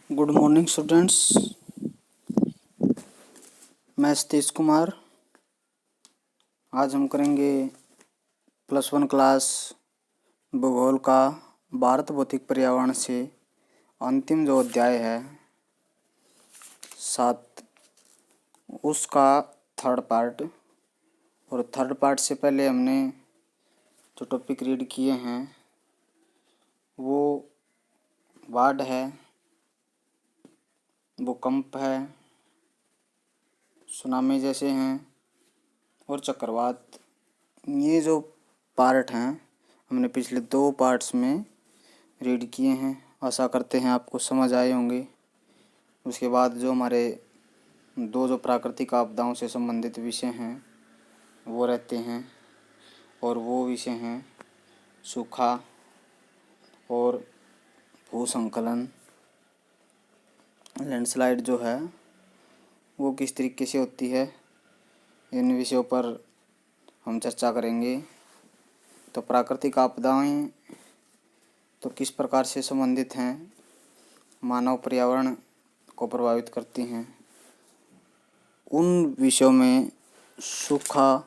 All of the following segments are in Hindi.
Good morning students. मैं सतीश कुमार। आज हम करेंगे +1 क्लास भूगोल का भारत भौतिक पर्यावरण से अंतिम जो अध्याय है 7, उसका थर्ड पार्ट। और थर्ड पार्ट से पहले हमने जो टॉपिक रीड किए हैं वो बाढ़ है, भूकंप है, सुनामी जैसे हैं और चक्रवात। ये जो पार्ट हैं हमने पिछले 2 पार्ट्स में रीड किए हैं। आशा करते हैं आपको समझ आए होंगे। उसके बाद जो हमारे 2 जो प्राकृतिक आपदाओं से संबंधित विषय हैं वो रहते हैं, और वो विषय हैं सूखा और भूस्खलन। लैंडस्लाइड जो है वो किस तरीके से होती है, इन विषयों पर हम चर्चा करेंगे। तो प्राकृतिक आपदाएं तो किस प्रकार से संबंधित हैं, मानव पर्यावरण को प्रभावित करती हैं, उन विषयों में सूखा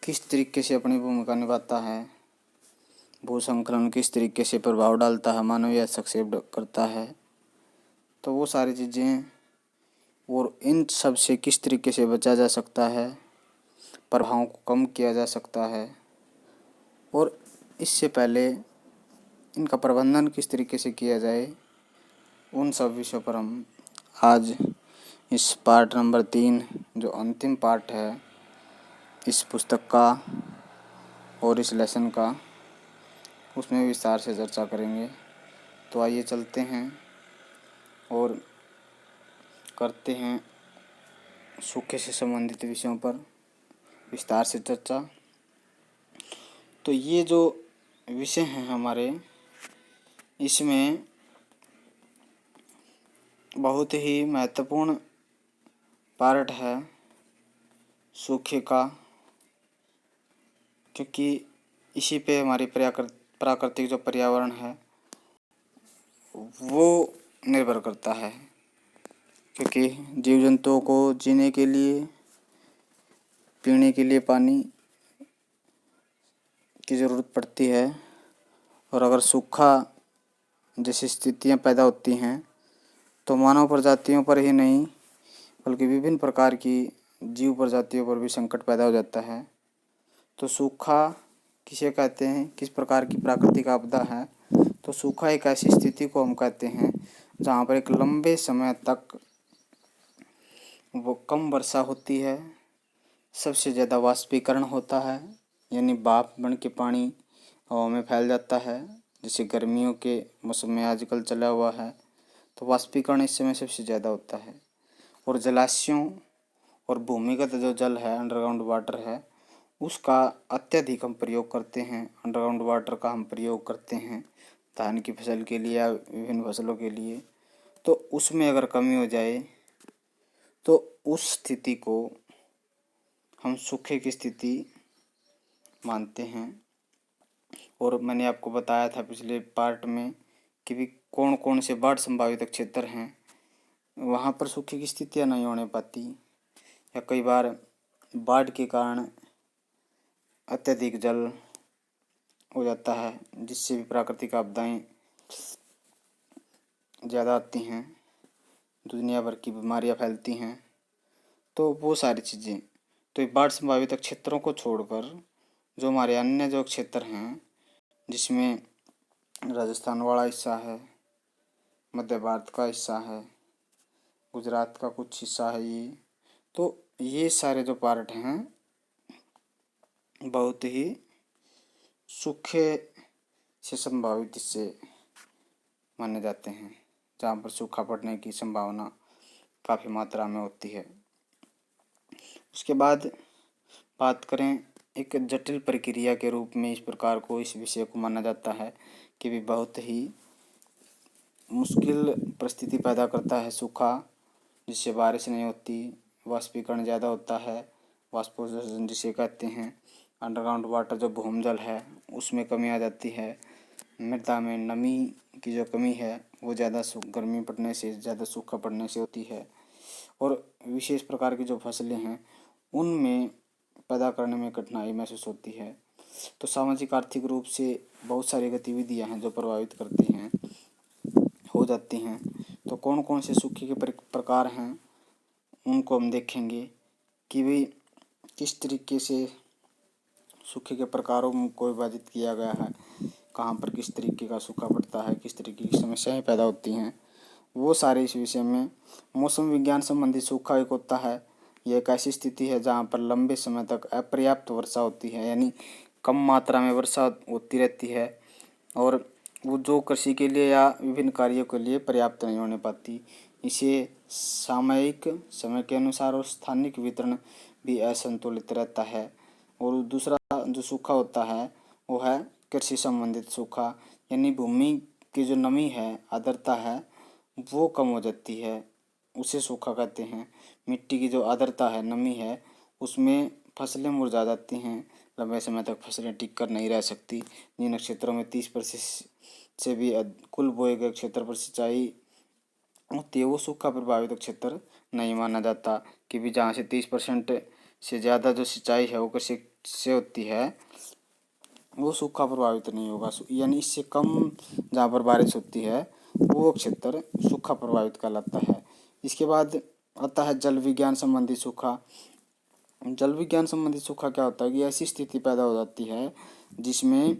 किस तरीके से अपनी भूमिका निभाता है, भूस्खलन किस तरीके से प्रभाव डालता है, मानवीय हस्तक्षेप करता है, तो वो सारी चीज़ें और इन सब से किस तरीके से बचा जा सकता है, प्रभावों को कम किया जा सकता है, और इससे पहले इनका प्रबंधन किस तरीके से किया जाए, उन सब विषयों पर हम आज इस पार्ट नंबर 3 जो अंतिम पार्ट है इस पुस्तक का और इस लेसन का, उसमें विस्तार से चर्चा करेंगे। तो आइए चलते हैं और करते हैं सूखे से संबंधित विषयों पर विस्तार से चर्चा। तो ये जो विषय हैं हमारे, इसमें बहुत ही महत्वपूर्ण पार्ट है सूखे का, क्योंकि इसी पे हमारी प्राकृतिक जो पर्यावरण है वो निर्भर करता है। क्योंकि जीव जंतुओं को जीने के लिए, पीने के लिए पानी की ज़रूरत पड़ती है, और अगर सूखा जैसी स्थितियां पैदा होती हैं तो मानव प्रजातियों पर ही नहीं बल्कि विभिन्न प्रकार की जीव प्रजातियों पर भी संकट पैदा हो जाता है। तो सूखा किसे कहते हैं, किस प्रकार की प्राकृतिक आपदा है? तो सूखा एक ऐसी स्थिति को हम कहते हैं जहाँ पर एक लंबे समय तक वो कम वर्षा होती है, सबसे ज़्यादा वाष्पीकरण होता है, यानी भाप बन के पानी हवा में फैल जाता है, जैसे गर्मियों के मौसम में आजकल चला हुआ है। तो वाष्पीकरण इस समय सबसे ज़्यादा होता है, और जलाशयों और भूमिगत जो जल है, अंडरग्राउंड वाटर है, उसका अत्यधिक हम प्रयोग करते हैं। अंडरग्राउंड वाटर का हम प्रयोग करते हैं धान की फसल के लिए या विभिन्न फसलों के लिए। तो उसमें अगर कमी हो जाए तो उस स्थिति को हम सूखे की स्थिति मानते हैं। और मैंने आपको बताया था पिछले पार्ट में कि भी कौन कौन से बाढ़ संभावित क्षेत्र हैं, वहाँ पर सूखे की स्थितियाँ नहीं होने पाती, या कई बार बाढ़ के कारण अत्यधिक जल हो जाता है, जिससे भी प्राकृतिक आपदाएं ज़्यादा आती हैं, दुनिया भर की बीमारियां फैलती हैं। तो वो सारी चीज़ें, तो बाढ़ संभावित क्षेत्रों को छोड़कर जो हमारे अन्य जो क्षेत्र हैं, जिसमें राजस्थान वाला हिस्सा है, मध्य भारत का हिस्सा है, गुजरात का कुछ हिस्सा है, ये सारे जो पार्ट हैं बहुत ही सूखे से संभावित हिस्से माने जाते हैं, जहाँ पर सूखा पड़ने की संभावना काफ़ी मात्रा में होती है। उसके बाद बात करें एक जटिल प्रक्रिया के रूप में, इस प्रकार को इस विषय को माना जाता है कि भी बहुत ही मुश्किल परिस्थिति पैदा करता है सूखा, जिससे बारिश नहीं होती, वाष्पीकरण ज़्यादा होता है, वाष्पोत्सर्जन जिसे कहते हैं, अंडरग्राउंड वाटर जो भूमजल है उसमें कमी आ जाती है, मृदा में नमी की जो कमी है वो ज़्यादा गर्मी पड़ने से, ज़्यादा सूखा पड़ने से होती है। और विशेष प्रकार की जो फसलें हैं उनमें पैदा करने में कठिनाई महसूस होती है। तो सामाजिक आर्थिक रूप से बहुत सारी गतिविधियां हैं जो प्रभावित करती हैं, हो जाती हैं। तो कौन कौन से सूखे के प्रकार हैं उनको हम देखेंगे कि भाई किस तरीके से सूखे के प्रकारों को विभाजित किया गया है, कहाँ पर किस तरीके का सूखा पड़ता है, किस तरीके की समस्याएं पैदा होती हैं, वो सारे इस विषय में। मौसम विज्ञान संबंधी सूखा एक होता है, यह एक ऐसी स्थिति है जहाँ पर लंबे समय तक अपर्याप्त वर्षा होती है, यानी कम मात्रा में वर्षा होती रहती है और वो जो कृषि के लिए या विभिन्न कार्यों के लिए पर्याप्त नहीं होने पाती। इसे सामयिक समय के अनुसार और स्थानिक वितरण भी असंतुलित रहता है। और दूसरा जो सूखा होता है वो है कृषि संबंधित सूखा, यानी भूमि की जो नमी है, आर्द्रता है, वो कम हो जाती है, उसे सूखा कहते हैं। मिट्टी की जो आर्द्रता है, नमी है, उसमें फसलें मुरझा जाती हैं, लंबे समय तक फसलें टिक कर नहीं रह सकती। जिन क्षेत्रों में 30% से भी कुल बोए गए क्षेत्र पर सिंचाई होती है वो सूखा प्रभावित क्षेत्र नहीं माना जाता। कि भी जहाँ से 30% से ज़्यादा जो सिंचाई है वो कृषि से होती है वो सूखा प्रभावित नहीं होगा, यानी इससे कम जहाँ पर बारिश होती है वो क्षेत्र सूखा प्रभावित कहलाता है। इसके बाद आता है जल विज्ञान संबंधी सूखा। जल विज्ञान संबंधी सूखा क्या होता है कि ऐसी स्थिति पैदा हो जाती है जिसमें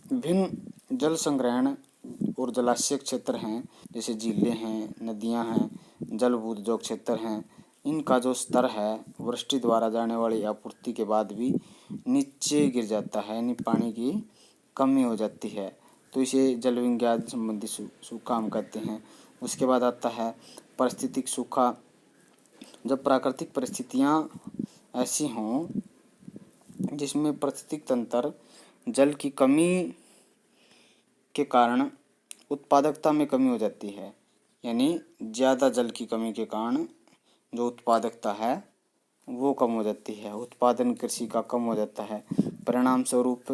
विभिन्न जल संग्रहण और जलाशय क्षेत्र हैं, जैसे झीलें हैं, नदियां हैं, जलभूत जो क्षेत्र हैं, इनका जो स्तर है वृष्टि द्वारा जाने वाली आपूर्ति के बाद भी नीचे गिर जाता है, यानी पानी की कमी हो जाती है। तो इसे जल विज्ञान संबंधी सूखा हम कहते हैं। उसके बाद आता है पारिस्थितिक सूखा। जब प्राकृतिक परिस्थितियाँ ऐसी हों जिसमें पारिस्थितिक तंत्र जल की कमी के कारण उत्पादकता में कमी हो जाती है, यानी ज़्यादा जल की कमी के कारण जो उत्पादकता है वो कम हो जाती है, उत्पादन कृषि का कम हो जाता है। परिणाम स्वरूप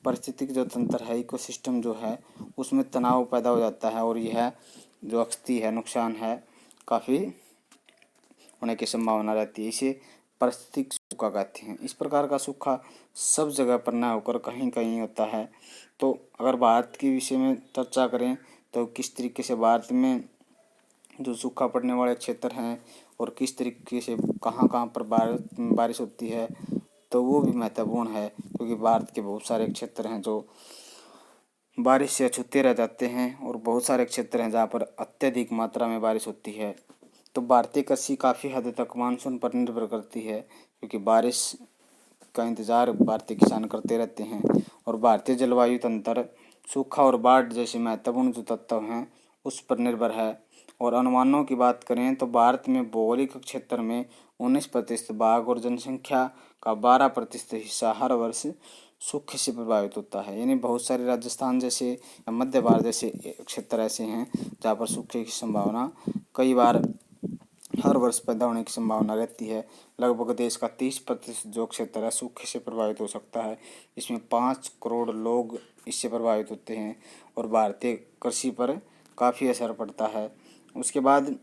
पारिस्थितिक जो तंत्र है, इकोसिस्टम जो है, उसमें तनाव पैदा हो जाता है और यह जो क्षति है, नुकसान है, काफ़ी होने की संभावना रहती है। इसे पारिस्थितिक सूखा कहते हैं। इस प्रकार का सूखा सब जगह पर न होकर कहीं कहीं होता है। तो अगर भारत के विषय में चर्चा करें तो किस तरीके से भारत में जो सूखा पड़ने वाले क्षेत्र हैं और किस तरीके से कहाँ कहाँ पर बारिश होती है, तो वो भी महत्वपूर्ण है, क्योंकि भारत के बहुत सारे क्षेत्र हैं जो बारिश से अछूते रह जाते हैं और बहुत सारे क्षेत्र हैं जहाँ पर अत्यधिक मात्रा में बारिश होती है। तो भारतीय कृषि काफ़ी हद तक मानसून पर निर्भर करती है, क्योंकि बारिश का इंतज़ार भारतीय किसान करते रहते हैं। और भारतीय जलवायु तंत्र सूखा और बाढ़ जैसे महत्वपूर्ण जो तत्व हैं उस पर निर्भर है। और अनुमानों की बात करें तो भारत में भौगोलिक क्षेत्र में 19% भाग और जनसंख्या का 12% हिस्सा हर वर्ष सूखे से प्रभावित होता है, यानी बहुत सारे राजस्थान जैसे या मध्य भारत जैसे क्षेत्र ऐसे हैं जहाँ पर सूखे की संभावना कई बार हर वर्ष पैदा होने की संभावना रहती है। लगभग देश का 30% जो क्षेत्र है सूखे से प्रभावित हो सकता है, इसमें 5 करोड़ लोग इससे प्रभावित होते हैं और भारतीय कृषि पर काफ़ी असर पड़ता है। उसके बाद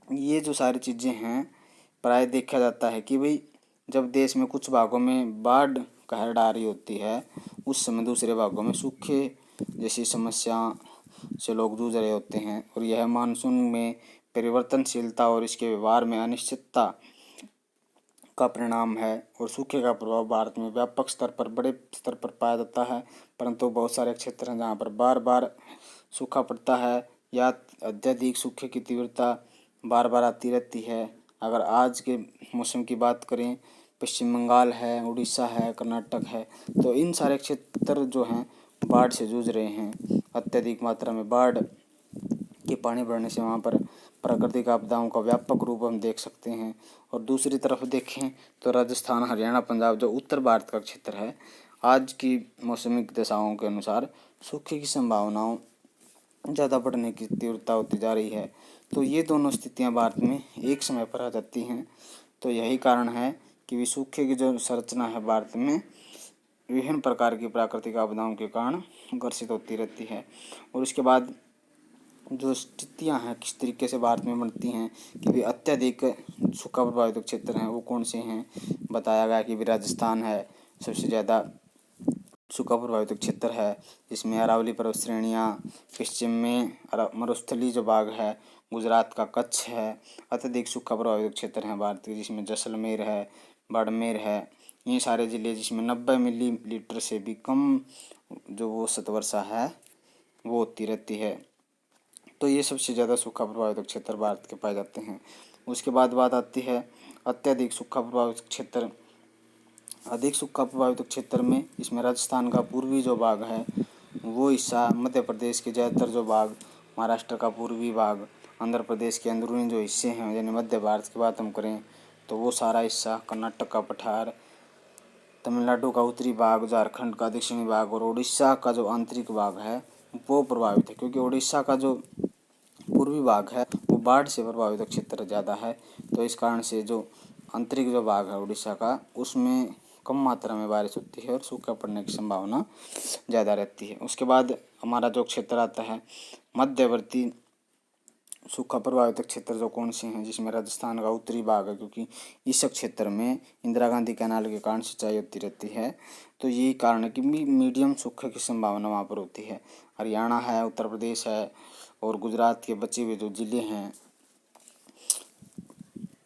ये जो सारी चीज़ें हैं प्राय देखा जाता है कि भाई जब देश में कुछ भागों में बाढ़ कहर ढा रही होती है उस समय दूसरे भागों में सूखे जैसी समस्या से लोग जूझ रहे होते हैं। और यह मानसून में परिवर्तनशीलता और इसके व्यवहार में अनिश्चितता का परिणाम है। और सूखे का प्रभाव भारत में व्यापक स्तर पर बड़े स्तर पर पाया जाता है, परंतु बहुत सारे क्षेत्र हैं जहाँ पर बार बार सूखा पड़ता है या अत्यधिक सूखे की तीव्रता बार बार आती रहती है। अगर आज के मौसम की बात करें, पश्चिम बंगाल है, उड़ीसा है, कर्नाटक है, तो इन सारे क्षेत्र जो हैं बाढ़ से जूझ रहे हैं। अत्यधिक मात्रा में बाढ़ के पानी बढ़ने से वहाँ पर प्राकृतिक आपदाओं का व्यापक रूप हम देख सकते हैं। और दूसरी तरफ देखें तो राजस्थान, हरियाणा, पंजाब जो उत्तर भारत का क्षेत्र है, आज की मौसमी दशाओं के अनुसार सूखे की संभावनाओं ज़्यादा बढ़ने की तीव्रता होती जा रही है। तो ये दोनों स्थितियाँ भारत में एक समय पर आ जाती हैं। तो यही कारण है कि सूखे की जो संरचना है भारत में विभिन्न प्रकार की प्राकृतिक आपदाओं के कारण घर्षित होती रहती है। और उसके बाद जो स्थितियाँ हैं किस तरीके से भारत में बनती हैं कि भी अत्यधिक सूखा प्रभावित क्षेत्र हैं वो कौन से हैं। बताया गया कि भी राजस्थान है सबसे ज़्यादा सूखा प्रभावित क्षेत्र है, जिसमें अरावली पर्वत श्रेणियाँ, पश्चिम में मरुस्थलीय जो भाग है, गुजरात का कच्छ है, अत्यधिक सूखा प्रभावित क्षेत्र हैं भारत के, जिसमें जैसलमेर है, बाड़मेर है, ये सारे ज़िले जिसमें 90 मिलीलीटर से भी कम जो वो वर्षा है वो होती रहती है। तो ये सबसे ज़्यादा सूखा प्रभावित क्षेत्र भारत के पाए जाते हैं। उसके बाद बात आती है अत्यधिक सूखा प्रभावित क्षेत्र। अधिक सूखा प्रभावित क्षेत्र में इसमें राजस्थान का पूर्वी जो भाग है वो हिस्सा, मध्य प्रदेश के ज़्यादातर जो भाग, महाराष्ट्र का पूर्वी भाग, आंध्र प्रदेश के अंदरूनी जो हिस्से हैं यानी मध्य भारत की बात हम करें तो वो सारा हिस्सा, कर्नाटक का पठार, तमिलनाडु का उत्तरी भाग, झारखंड का दक्षिणी भाग और उड़ीसा का जो आंतरिक भाग है वो प्रभावित है, क्योंकि उड़ीसा का जो पूर्वी भाग है वो बाढ़ से प्रभावित क्षेत्र ज़्यादा है। तो इस कारण से जो आंतरिक जो भाग है उड़ीसा का उसमें कम मात्रा में बारिश होती है और सूखा पड़ने की संभावना ज़्यादा रहती है। उसके बाद हमारा जो क्षेत्र आता है मध्यवर्ती सूखा प्रभावित क्षेत्र जो कौन से हैं, जिसमें राजस्थान का उत्तरी भाग है, क्योंकि इस क्षेत्र में इंदिरा गांधी कैनाल के कारण सिंचाई होती रहती है। तो यही कारण है कि मीडियम सूखे की संभावना वहाँ पर होती है। हरियाणा है, उत्तर प्रदेश है और गुजरात के बचे हुए जो ज़िले हैं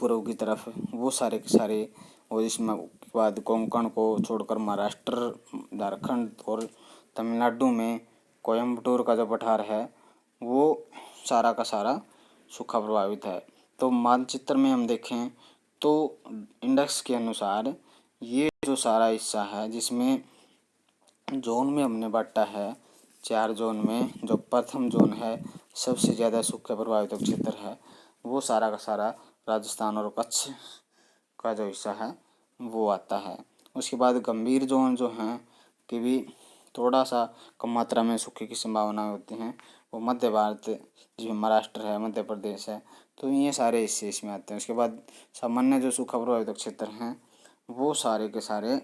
पूर्व की तरफ वो सारे के सारे, और इसमें के बाद कोंकण को छोड़कर महाराष्ट्र, झारखंड और तमिलनाडु में कोयम्बटूर का जो पठार है वो सारा का सारा सूखा प्रभावित है। तो मानचित्र में हम देखें तो इंडेक्स के अनुसार ये जो सारा हिस्सा है जिसमें जोन में हमने बांटा है 4 जोन में, जो प्रथम जोन है सबसे ज़्यादा सूखा प्रभावित क्षेत्र है वो सारा का सारा राजस्थान और कच्छ का जो हिस्सा है वो आता है। उसके बाद गंभीर जोन जो हैं कि भी थोड़ा सा कम मात्रा में सूखे की संभावना होती हैं वो मध्य भारत, जिसमें महाराष्ट्र है, मध्य प्रदेश है, तो ये सारे हिस्से इसमें आते हैं। उसके बाद सामान्य जो सूखा प्रभावित क्षेत्र हैं वो सारे के सारे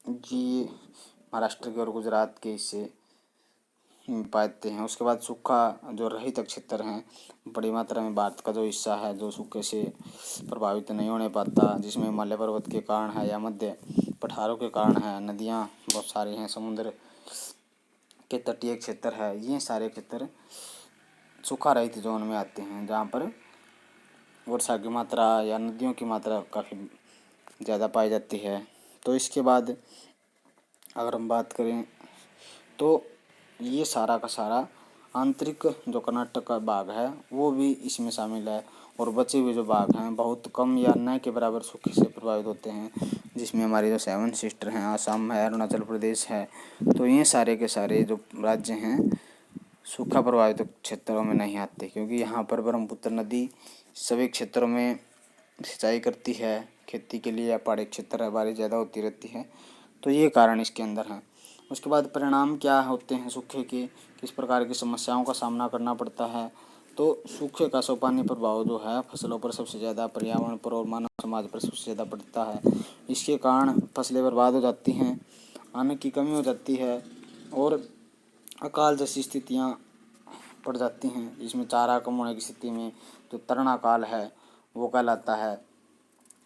जी महाराष्ट्र के और गुजरात के हिस्से पाते हैं। उसके बाद सूखा जो रहित क्षेत्र हैं, बड़ी मात्रा में भारत का जो हिस्सा है जो सूखे से प्रभावित नहीं होने पाता, जिसमें हिमालय पर्वत के कारण है या मध्य पठारों के कारण है, नदियाँ बहुत सारी हैं, समुद्र के तटीय क्षेत्र है, ये सारे क्षेत्र सूखा रहित जोन में आते हैं, जहाँ पर वर्षा की मात्रा या नदियों की मात्रा काफ़ी ज़्यादा पाई जाती है। तो इसके बाद अगर हम बात करें तो ये सारा का सारा आंतरिक जो कर्नाटक का भाग है वो भी इसमें शामिल है, और बचे हुए जो भाग हैं बहुत कम या न के बराबर सूखे से प्रभावित होते हैं, जिसमें हमारे जो 7 सिस्टर हैं, आसाम है, अरुणाचल प्रदेश है। तो ये सारे के सारे जो राज्य हैं सूखा प्रभावित क्षेत्रों में नहीं आते, क्योंकि यहाँ पर ब्रह्मपुत्र नदी सभी क्षेत्रों में सिंचाई करती है, खेती के लिए या पहाड़ी क्षेत्र है बारिश ज़्यादा होती रहती है, तो ये कारण इसके अंदर हैं। उसके बाद परिणाम क्या होते हैं सूखे के, किस प्रकार की समस्याओं का सामना करना पड़ता है। तो सूखे का सोपानी प्रभाव जो है फसलों पर सबसे ज़्यादा, पर्यावरण पर और मानव समाज पर सबसे ज़्यादा पड़ता है। इसके कारण फसलें बर्बाद हो जाती हैं, अन्न की कमी हो जाती है और अकाल जैसी स्थितियाँ पड़ जाती हैं, जिसमें चारा कम होने की स्थिति में जो तरण काल है वो कहलाता है,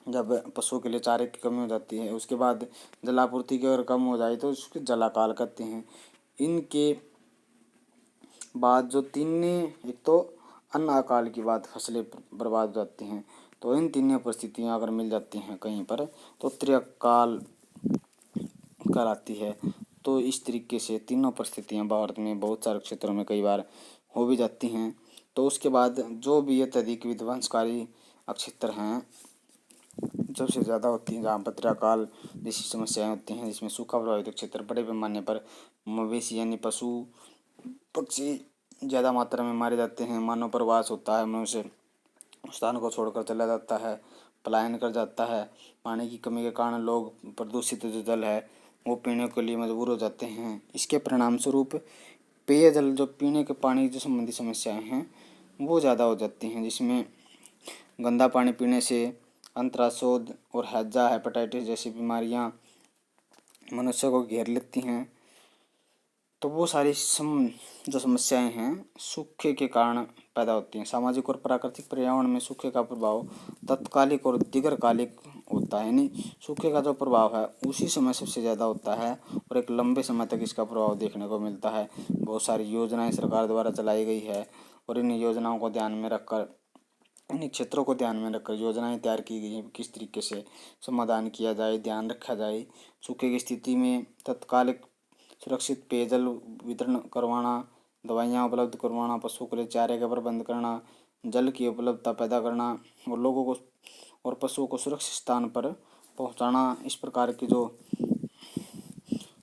जब पशुओं के लिए चारे की कमी हो जाती है। उसके बाद जलापूर्ति की अगर कम हो जाए तो उसके जलाकाल कहते हैं। इनके बाद जो तीन, एक तो अन्न अकाल की बात, फसलें बर्बाद हो जाती हैं, तो इन तीनों परिस्थितियाँ अगर मिल जाती हैं कहीं पर तो त्रिकाल कहलाती है। तो इस तरीके से तीनों परिस्थितियाँ भारत में बहुत सारे क्षेत्रों में कई बार हो भी जाती हैं। तो उसके बाद जो भी अत्यधिक विध्वंसकारी क्षेत्र हैं सबसे ज़्यादा होती हैं, जहाँ पर त्रिकाल जैसी समस्याएं होती हैं, जिसमें सूखा प्रभावित क्षेत्र बड़े पैमाने पर मवेशी यानी पशु पक्षी ज़्यादा मात्रा में मारे जाते हैं, मानव पर वास होता है, मनुष्य स्थान को छोड़कर चला जाता है, पलायन कर जाता है। पानी की कमी के कारण लोग प्रदूषित जो जल है वो पीने के लिए मजबूर हो जाते हैं। इसके परिणाम स्वरूप पेयजल, जो पीने के पानी जो संबंधी समस्याएं हैं वो ज़्यादा हो जाती हैं, जिसमें गंदा पानी पीने से अंतराशोथ और हैजा, हेपेटाइटिस जैसी बीमारियां मनुष्य को घेर लेती हैं। तो वो सारी जो समस्याएं हैं सूखे के कारण पैदा होती हैं। सामाजिक और प्राकृतिक पर्यावरण में सूखे का प्रभाव तत्कालिक और दीर्घकालिक होता है, यानी सूखे का जो प्रभाव है उसी समय सबसे ज़्यादा होता है और एक लंबे समय तक इसका प्रभाव देखने को मिलता है। बहुत सारी योजनाएं सरकार द्वारा चलाई गई है और इन योजनाओं को ध्यान में रखकर, इन क्षेत्रों को ध्यान में रखकर योजनाएं तैयार की गई हैं, किस तरीके से समाधान किया जाए, ध्यान रखा जाए। सूखे की स्थिति में तत्कालिक सुरक्षित पेयजल वितरण करवाना, दवाइयाँ उपलब्ध करवाना, पशुओं के लिए चारे का प्रबंध करना, जल की उपलब्धता पैदा करना और लोगों को और पशुओं को सुरक्षित स्थान पर पहुंचाना, इस प्रकार की जो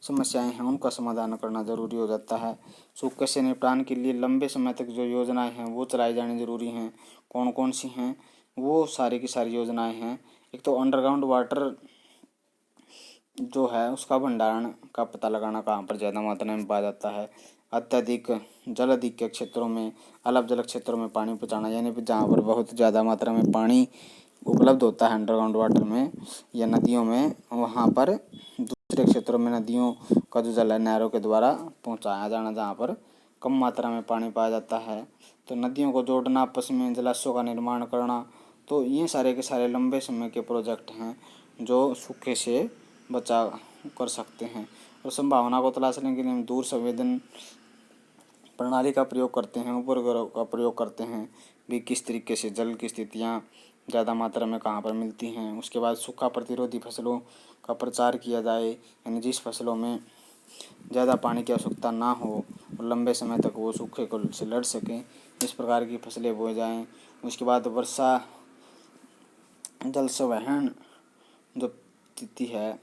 समस्याएं हैं उनका समाधान करना जरूरी हो जाता है। सूखे से निपटान के लिए लंबे समय तक जो योजनाएं हैं वो चलाई जानी जरूरी हैं। कौन कौन सी हैं? वो सारी की सारी योजनाएं हैं। एक तो अंडरग्राउंड वाटर जो है उसका भंडारण का पता लगाना, कहाँ पर ज़्यादा मात्रा में पाया जाता है। अत्यधिक जल अधिक के क्षेत्रों में, अल्प जल क्षेत्रों में पानी पहुँचाना, यानी जहाँ पर बहुत ज़्यादा मात्रा में पानी उपलब्ध होता है अंडरग्राउंड वाटर में या नदियों में, वहाँ पर दूसरे क्षेत्रों में नदियों का जो जल है नहरों के द्वारा पहुँचाया जाना, जहाँ पर कम मात्रा में पानी पाया जाता है। तो नदियों को जोड़ना, आपस में जलाशयों का निर्माण करना, तो ये सारे के सारे लंबे समय के प्रोजेक्ट हैं जो सूखे से बचाव कर सकते हैं। और संभावना को तलाशने के लिए हम दूर संवेदन प्रणाली का प्रयोग करते हैं, उपग्रह का प्रयोग करते हैं भी, किस तरीके से जल की स्थितियाँ ज़्यादा मात्रा में कहाँ पर मिलती हैं। उसके बाद सूखा प्रतिरोधी फसलों का प्रचार किया जाए, यानी जिस फसलों में ज़्यादा पानी की आवश्यकता ना हो और लंबे समय तक वो सूखे को से लड़ सकें, इस प्रकार की फसलें बोई जाएँ। उसके बाद वर्षा जल संवहन जो स्थिति है,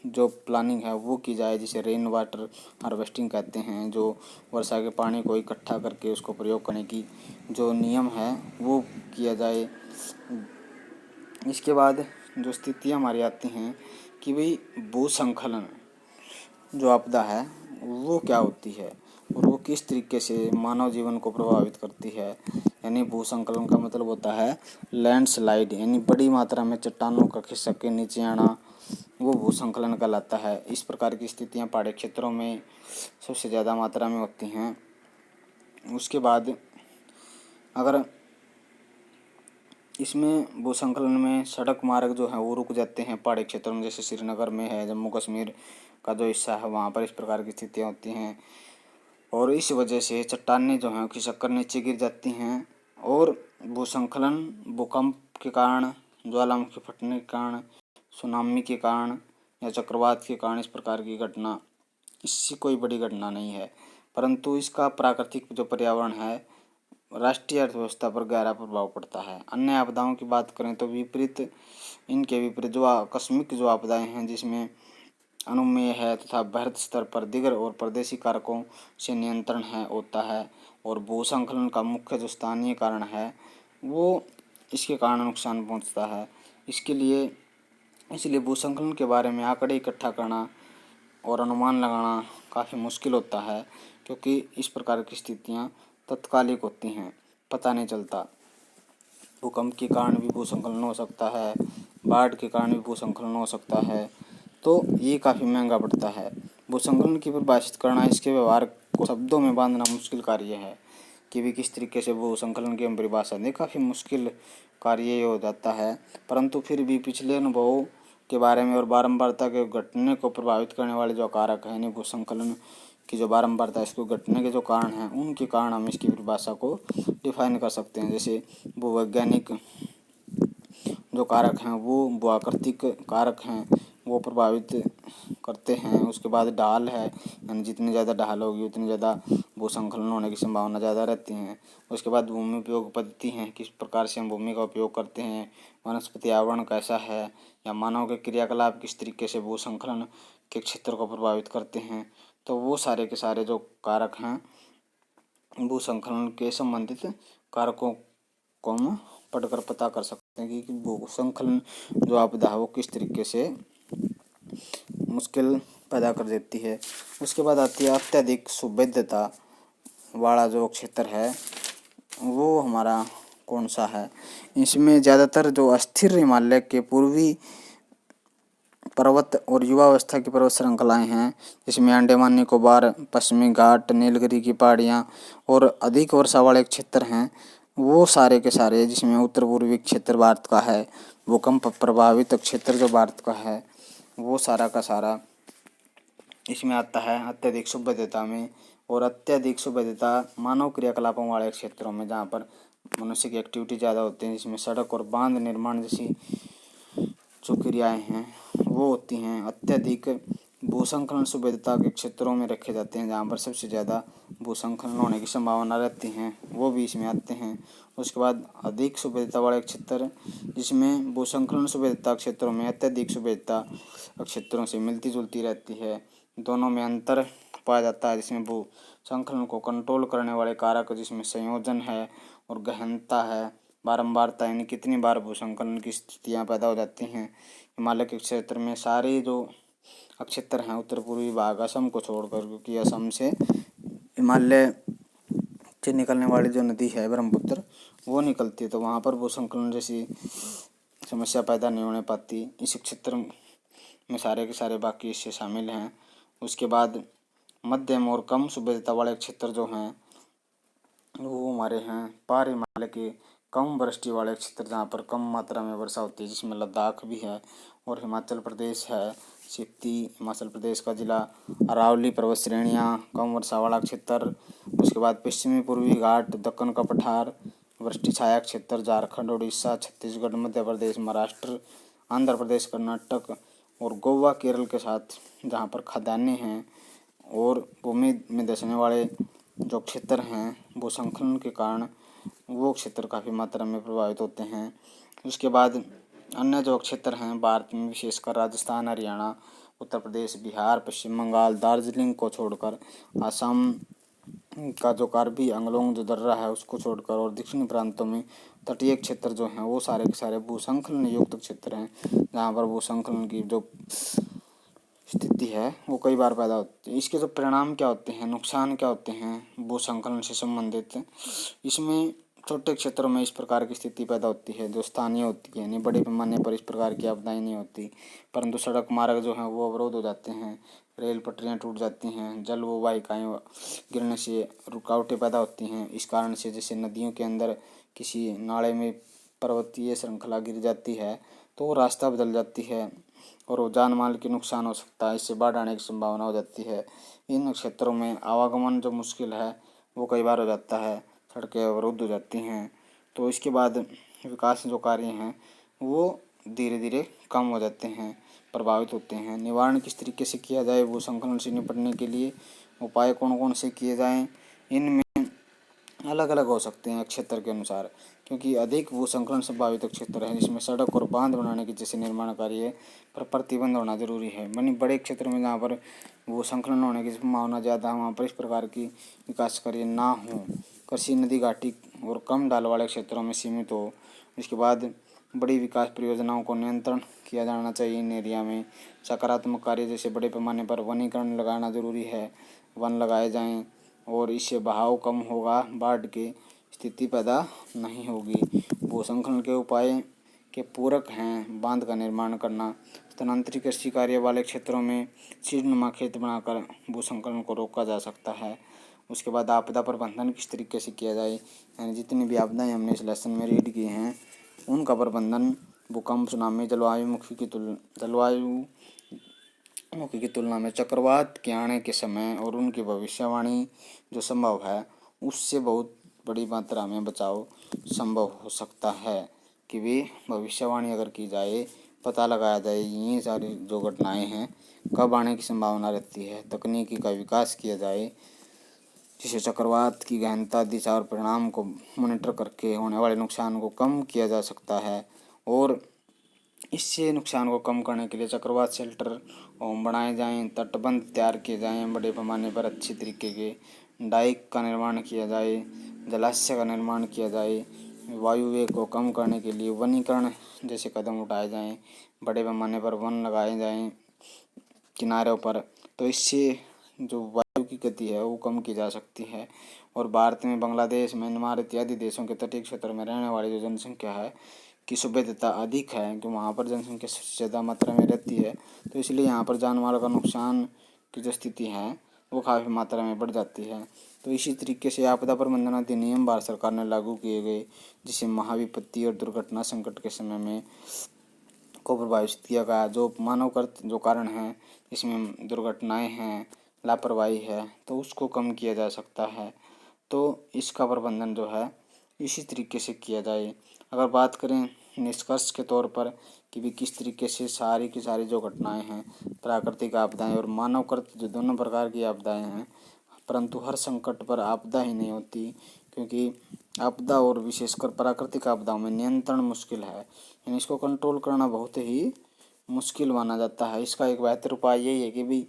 जो प्लानिंग है वो की जाए, जिसे रेन वाटर हार्वेस्टिंग कहते हैं, जो वर्षा के पानी को इकट्ठा करके उसको प्रयोग करने की जो नियम है वो किया जाए। इसके बाद जो स्थितियाँ हमारी आती हैं कि भाई भूस्खलन जो आपदा है वो क्या होती है और वो किस तरीके से मानव जीवन को प्रभावित करती है। यानी भूस्खलन का मतलब होता है लैंडस्लाइड, यानी बड़ी मात्रा में चट्टानों का खिसक के नीचे आना, वो भूस्खलन कहलाता है। इस प्रकार की स्थितियाँ पहाड़ी क्षेत्रों में सबसे ज़्यादा मात्रा में होती हैं। उसके बाद अगर इसमें भूस्खलन में सड़क मार्ग जो है वो रुक जाते हैं पहाड़ी क्षेत्रों में, जैसे श्रीनगर में है, जम्मू कश्मीर का जो हिस्सा है वहाँ पर इस प्रकार की स्थितियाँ होती हैं और इस वजह से चट्टानें जो हैं खिसक कर नीचे गिर जाती हैं। और भूस्खलन भूकंप के कारण, ज्वालामुखी फटने के कारण, सुनामी के कारण या चक्रवात के कारण, इस प्रकार की घटना, इससे कोई बड़ी घटना नहीं है, परंतु इसका प्राकृतिक जो पर्यावरण है, राष्ट्रीय अर्थव्यवस्था पर गहरा प्रभाव पड़ता है। अन्य आपदाओं की बात करें तो इनके विपरीत जो आकस्मिक जो आपदाएं हैं, जिसमें अनुमेय है तथा बृहद स्तर पर दीगर और प्रदेशी कारकों से नियंत्रण है होता है, और भूस्खलन का मुख्य जो स्थानीय कारण है वो इसके कारण नुकसान पहुंचता है। इसलिए भूस्खलन के बारे में आंकड़े इकट्ठा करना और अनुमान लगाना काफ़ी मुश्किल होता है, क्योंकि इस प्रकार की स्थितियाँ तत्कालिक होती हैं, पता नहीं चलता। भूकंप के कारण भी भूस्खलन हो सकता है, बाढ़ के कारण भी भूस्खलन हो सकता है, तो ये काफ़ी महंगा पड़ता है। भूस्खलन की परिभाषित करना, इसके व्यवहार को शब्दों में बांधना मुश्किल कार्य है कि भी किस तरीके से भूस्खलन की हम परिभाषा दें, काफ़ी मुश्किल कार्य ये हो जाता है। परंतु फिर भी पिछले अनुभवों के बारे में और बारंबारता के घटने को प्रभावित करने वाले जो कारक हैं, यानी भूस्खलन की जो बारंबारता, इसको घटने के जो कारण हैं, उनके कारण हम इसकी परिभाषा को डिफाइन कर सकते हैं। जैसे भूवैज्ञानिक जो कारक हैं वो भूआकृतिक कारक हैं, वो प्रभावित करते हैं। उसके बाद ढाल है, यानी जितनी ज़्यादा ढाल होगी उतनी ज़्यादा भूस्खलन होने की संभावना ज़्यादा रहती है। उसके बाद भूमि उपयोग पद्धति हैं, किस प्रकार से हम भूमि का उपयोग करते हैं, वनस्पति आवरण कैसा है, या मानव के क्रियाकलाप किस तरीके से भूस्खलन के क्षेत्र को प्रभावित करते हैं। तो वो सारे के सारे जो कारक हैं भूस्खलन के संबंधित कारकों को हम पढ़कर पता कर सकते हैं कि भूस्खलन जो आपदा है वो किस तरीके से मुश्किल पैदा कर देती है। उसके बाद आती है अत्यधिक सुभेद्यता वाला जो क्षेत्र है वो हमारा कौन सा है। इसमें ज़्यादातर जो अस्थिर हिमालय के पूर्वी पर्वत और युवावस्था की पर्वत श्रृंखलाएं हैं, जिसमें अंडमान निकोबार, पश्चिमी घाट, नीलगिरी की पहाड़ियाँ और अधिक वर्षा वाले क्षेत्र हैं, वो सारे के सारे, जिसमें उत्तर पूर्वी क्षेत्र भारत का है, भूकंप प्रभावित क्षेत्र जो भारत का है, वो सारा का सारा इसमें आता है। अत्यधिक सुभ्यता में और अत्यधिक सुभ्यता मानव क्रियाकलापों वाले क्षेत्रों में, जहाँ पर मनुष्य की एक्टिविटी ज़्यादा होती है, जिसमें सड़क और बांध निर्माण जैसी जो क्रियाएं हैं वो होती हैं। अत्यधिक भूसंकलन सुभ्यता के क्षेत्रों में रखे जाते हैं, जहाँ पर सबसे ज़्यादा भूसंकलन होने की संभावना रहती हैं, वो भी इसमें आते हैं। उसके बाद अधिक सुभ्यता वाले क्षेत्र, जिसमें भूसंकलन सुभ्यता क्षेत्रों में अत्यधिक सुभ्यता क्षेत्रों से मिलती जुलती रहती है, दोनों में अंतर पाया जाता है, जिसमें भूसंकलन को कंट्रोल करने वाले कारक, जिसमें संयोजन है और गहनता है, बारंबारता, यानी कितनी बार भूसंकलन की स्थितियाँ पैदा हो जाती हैं। हिमालय के क्षेत्र में सारे जो क्षेत्र हैं उत्तर पूर्वी भाग असम को छोड़कर, क्योंकि असम से हिमालय से निकलने वाली जो नदी है ब्रह्मपुत्र वो निकलती है, तो वहाँ पर भूसंकलन जैसी समस्या पैदा नहीं होने पाती। इस क्षेत्र में सारे के सारे बाकी इससे शामिल हैं। उसके बाद मध्यम और कम सुभ्यता वाले क्षेत्र जो हैं वो हमारे हैं पार हिमालय के कम वृष्टि वाले क्षेत्र, जहाँ पर कम मात्रा में वर्षा होती है, जिसमें लद्दाख भी है और हिमाचल प्रदेश है। स्पीति हिमाचल प्रदेश का जिला, अरावली पर्वत श्रेणियाँ, कम वर्षा वाला क्षेत्र। उसके बाद पश्चिमी पूर्वी घाट, दक्कन का पठार, वृष्टि छाया क्षेत्र, झारखंड, उड़ीसा, छत्तीसगढ़, मध्य प्रदेश, महाराष्ट्र, आंध्र प्रदेश, कर्नाटक और गोवा, केरल के साथ, जहाँ पर खदानें हैं और भूमि में धंसने वाले जो क्षेत्र हैं भूसंकलन के कारण, वो क्षेत्र काफ़ी मात्रा में प्रभावित होते हैं। उसके बाद अन्य जो क्षेत्र हैं भारत में, विशेषकर राजस्थान, हरियाणा, उत्तर प्रदेश, बिहार, पश्चिम बंगाल, दार्जिलिंग को छोड़कर, असम का जो कार्बी आंगलोंग जो दर्रा है उसको छोड़कर, और दक्षिणी प्रांतों में तटीय क्षेत्र जो हैं वो सारे के सारे भूसंकलन युक्त क्षेत्र हैं, जहाँ पर भूसंकलन की जो स्थिति है वो कई बार पैदा होती है। इसके जो परिणाम क्या होते हैं, नुकसान क्या होते हैं भूसंकलन से संबंधित, इसमें छोटे क्षेत्रों में इस प्रकार की स्थिति पैदा होती है जो स्थानीय होती है, यानी बड़े पैमाने पर इस प्रकार की आपदाएं नहीं होती, परंतु सड़क मार्ग जो हैं वो अवरोध हो जाते हैं, रेल पटरियाँ टूट जाती हैं, जल व वाहिकाएँ गिरने से रुकावटें पैदा होती हैं। इस कारण से जैसे नदियों के अंदर किसी नाले में पर्वतीय श्रृंखला गिर जाती है तो वो रास्ता बदल जाती है और जान माल के नुकसान हो सकता है, इससे बाढ़ आने की संभावना हो जाती है। इन क्षेत्रों में आवागमन जो मुश्किल है वो कई बार हो जाता है, सड़कें अवरुद्ध हो जाती हैं। तो इसके बाद विकास जो कार्य हैं वो धीरे धीरे कम हो जाते हैं, प्रभावित होते हैं। निवारण किस तरीके से किया जाए भूसंकलन से निपटने के लिए, उपाय कौन कौन से किए जाएँ, इनमें अलग अलग हो सकते हैं क्षेत्र के अनुसार, क्योंकि अधिक भूसंकलन संभावित क्षेत्र है जिसमें सड़क और बांध बनाने की जैसे निर्माण कार्य पर प्रतिबंध होना जरूरी है। यानी बड़े क्षेत्र में जहाँ पर भूसंकलन होने की संभावना ज़्यादा है वहाँ पर इस प्रकार की विकास कार्य ना हो, कृषि, नदी घाटी और कम ढाल वाले क्षेत्रों में सीमित हो। इसके बाद बड़ी विकास परियोजनाओं को नियंत्रण किया जाना चाहिए इन एरिया में। सकारात्मक कार्य जैसे बड़े पैमाने पर वनीकरण लगाना जरूरी है, वन लगाए जाएँ और इससे बहाव कम होगा, बाढ़ की स्थिति पैदा नहीं होगी। भूसंकलन के उपाय के पूरक हैं बांध का निर्माण करना, स्थानांतरित कृषि कार्य वाले क्षेत्रों में सीढ़ीनुमा खेत बनाकर भूसंकलन को रोका जा सकता है। उसके बाद आपदा प्रबंधन किस तरीके से किया जाए, यानी जितनी भी आपदाएं हमने इस लेसन में रीड की हैं उनका प्रबंधन भूकंप, सुनामी, जलवायुमुखी की तुलना में चक्रवात के आने के समय और उनकी भविष्यवाणी जो संभव है उससे बहुत बड़ी मात्रा में बचाव संभव हो सकता है, कि वे भविष्यवाणी अगर की जाए, पता लगाया जाए ये सारी जो घटनाएं हैं कब आने की संभावना रहती है, तकनीकी का विकास किया जाए जिससे चक्रवात की गहनता, दिशा और परिणाम को मॉनिटर करके होने वाले नुकसान को कम किया जा सकता है। और इससे नुकसान को कम करने के लिए चक्रवात शेल्टर बनाए जाएं, तटबंध तैयार किए जाएं, बड़े पैमाने पर अच्छी तरीके के डाइक का निर्माण किया जाए, जलाशय का निर्माण किया जाए, वायु वेग को कम करने के लिए वनीकरण जैसे कदम उठाए जाएं, बड़े पैमाने पर वन लगाए जाएं किनारों पर, तो इससे जो वायु की गति है वो कम की जा सकती है। और भारत में, बांग्लादेश, म्यांमार इत्यादि देशों के तटीय क्षेत्र में रहने वाली जो जनसंख्या है की सुभेद्यता अधिक है, कि वहाँ पर जनसंख्या सबसे ज़्यादा मात्रा में रहती है, तो इसलिए यहाँ पर जान माल का नुकसान की जो स्थिति है वो काफ़ी मात्रा में बढ़ जाती है। तो इसी तरीके से आपदा प्रबंधन अधिनियम भारत सरकार ने लागू किए गए, जिसे महाविपत्ति और दुर्घटना संकट के समय में को प्रभावित किया गया। जो मानवकृत जो कारण हैं, इसमें दुर्घटनाएं हैं, लापरवाही है, तो उसको कम किया जा सकता है। तो इसका प्रबंधन जो है इसी तरीके से किया जाए। अगर बात करें निष्कर्ष के तौर पर कि भी किस तरीके से सारी की सारी जो घटनाएं हैं, प्राकृतिक आपदाएं और मानवकृत जो दोनों प्रकार की आपदाएं हैं, परंतु हर संकट पर आपदा ही नहीं होती, क्योंकि आपदा और विशेषकर प्राकृतिक आपदाओं में नियंत्रण मुश्किल है, यानी इसको कंट्रोल करना बहुत ही मुश्किल माना जाता है। इसका एक बेहतर उपाय यही है कि भी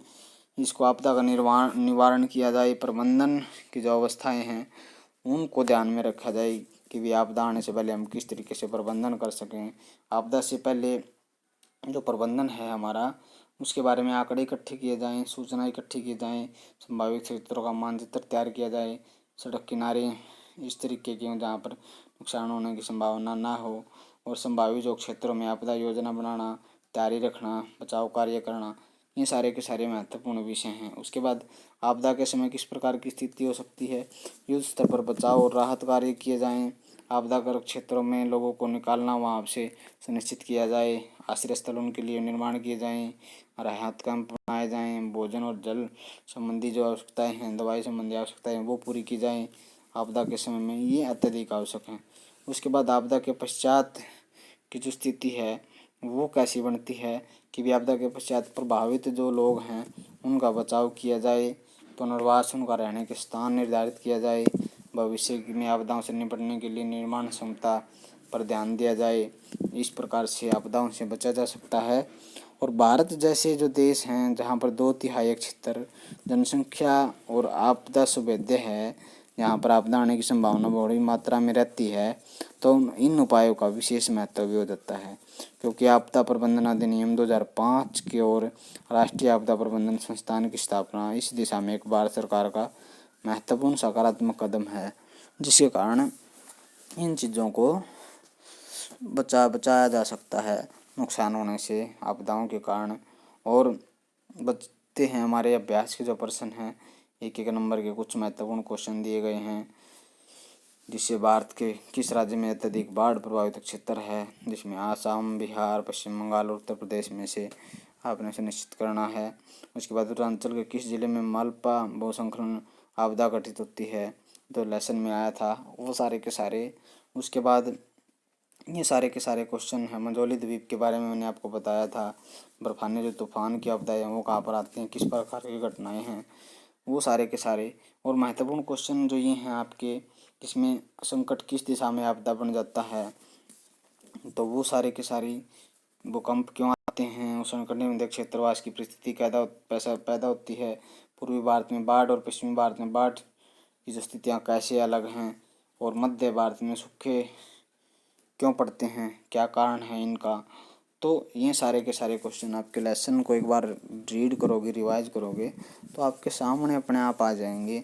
इसको आपदा का निवारण किया जाए। प्रबंधन की जो अवस्थाएं हैं उनको ध्यान में रखा जाए कि भी आपदा आने से पहले हम किस तरीके से प्रबंधन कर सकें। आपदा से पहले जो प्रबंधन है हमारा, उसके बारे में आंकड़े इकट्ठे किए जाएं, सूचना इकट्ठी की जाएं, संभावित क्षेत्रों का मानचित्र तैयार किया जाए, सड़क किनारे इस तरीके के हों जहाँ पर नुकसान होने की संभावना ना हो, और संभावित जो क्षेत्रों में आपदा योजना बनाना, तैयारी रखना, बचाव कार्य करना, ये सारे के सारे महत्वपूर्ण विषय हैं। उसके बाद आपदा के समय किस प्रकार की स्थिति हो सकती है, युद्ध स्तर पर बचाव और राहत कार्य किए जाएं, आपदाग्रस्त क्षेत्रों में लोगों को निकालना वहाँ से सुनिश्चित किया जाए, आश्रय स्थल उनके लिए निर्माण किए जाएं, राहत कैंप बनाए जाएं, भोजन और जल संबंधी जो आवश्यकताएं हैं, दवाई संबंधी आवश्यकताएं वो पूरी की जाएं आपदा के समय में, ये अत्यधिक आवश्यक हैं। उसके बाद आपदा के पश्चात की जो स्थिति है वो कैसी बनती है कि भी आपदा के पश्चात प्रभावित जो लोग हैं उनका बचाव किया जाए, पुनर्वास, उनका रहने के स्थान निर्धारित किया जाए, भविष्य में आपदाओं से निपटने के लिए निर्माण क्षमता पर ध्यान दिया जाए। इस प्रकार से आपदाओं से बचा जा सकता है। और भारत जैसे जो देश हैं जहाँ पर 2/3 क्षेत्र जनसंख्या और आपदा सुभेद्य है, यहाँ पर आपदा आने की संभावना बड़ी मात्रा में रहती है, तो इन उपायों का विशेष महत्व भी हो जाता है, क्योंकि आपदा प्रबंधन अधिनियम 2005 की ओर राष्ट्रीय आपदा प्रबंधन संस्थान की स्थापना इस दिशा में एक भारत सरकार का महत्वपूर्ण सकारात्मक कदम है, जिसके कारण इन चीज़ों को बचाया जा सकता है नुकसान होने से, आपदाओं के कारण। और बचते हैं हमारे अभ्यास के जो प्रश्न हैं, एक नंबर के कुछ महत्वपूर्ण क्वेश्चन दिए गए हैं, जिससे भारत के किस राज्य में अत्यधिक बाढ़ प्रभावित क्षेत्र है, जिसमें आसाम, बिहार, पश्चिम बंगाल और उत्तर प्रदेश में से आपने सुनिश्चित करना है। उसके बाद उत्तरांचल के किस जिले में मालपा भूस्खलन आपदा घटित होती है, जो लेसन में आया था, वो सारे के सारे। उसके बाद ये सारे के सारे क्वेश्चन हैं। मंजोली द्वीप के बारे में मैंने आपको बताया था, बर्फानी जो तूफान की आपदाएं हैं वो कहाँ पर आती हैं, किस प्रकार की घटनाएं हैं, वो सारे के सारे। और महत्वपूर्ण क्वेश्चन जो ये हैं आपके, इसमें संकट किस दिशा में आपदा बन जाता है, तो वो सारे के सारी। भूकंप क्यों आते हैं, उष्णकटिबंधीय क्षेत्रवास की परिस्थिति पैदा होती है, पूर्वी भारत में बाढ़ और पश्चिमी भारत में बाढ़ की जो स्थितियाँ कैसे अलग हैं, और मध्य भारत में सूखे क्यों पड़ते हैं, क्या कारण है इनका। तो ये सारे के सारे क्वेश्चन आपके लेसन को एक बार रीड करोगे, रिवाइज करोगे, तो आपके सामने अपने आप आ जाएंगे।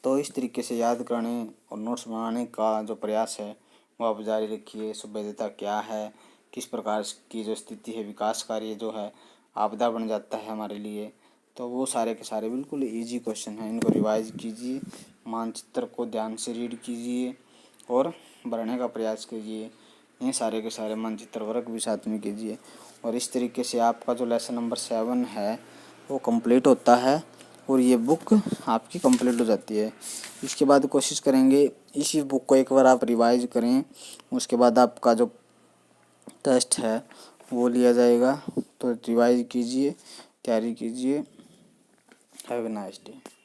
तो इस तरीके से याद करने और नोट्स बनाने का जो प्रयास है वो आप जारी रखिए। सुभेद्यता क्या है, किस प्रकार की जो स्थिति है, विकास कार्य जो है आपदा बन जाता है हमारे लिए, तो वो सारे के सारे बिल्कुल इजी क्वेश्चन हैं। इनको रिवाइज कीजिए, मानचित्र को ध्यान से रीड कीजिए और बढ़ने का प्रयास कीजिए। ये सारे के सारे मानचित्र वर्क भी साथ में कीजिए, और इस तरीके से आपका जो लेसन नंबर 7 है वो कंप्लीट होता है, और ये बुक आपकी कंप्लीट हो जाती है। इसके बाद कोशिश करेंगे इसी बुक को एक बार आप रिवाइज करें, उसके बाद आपका जो टेस्ट है वो लिया जाएगा। तो रिवाइज कीजिए, तैयारी कीजिए। Have a nice day.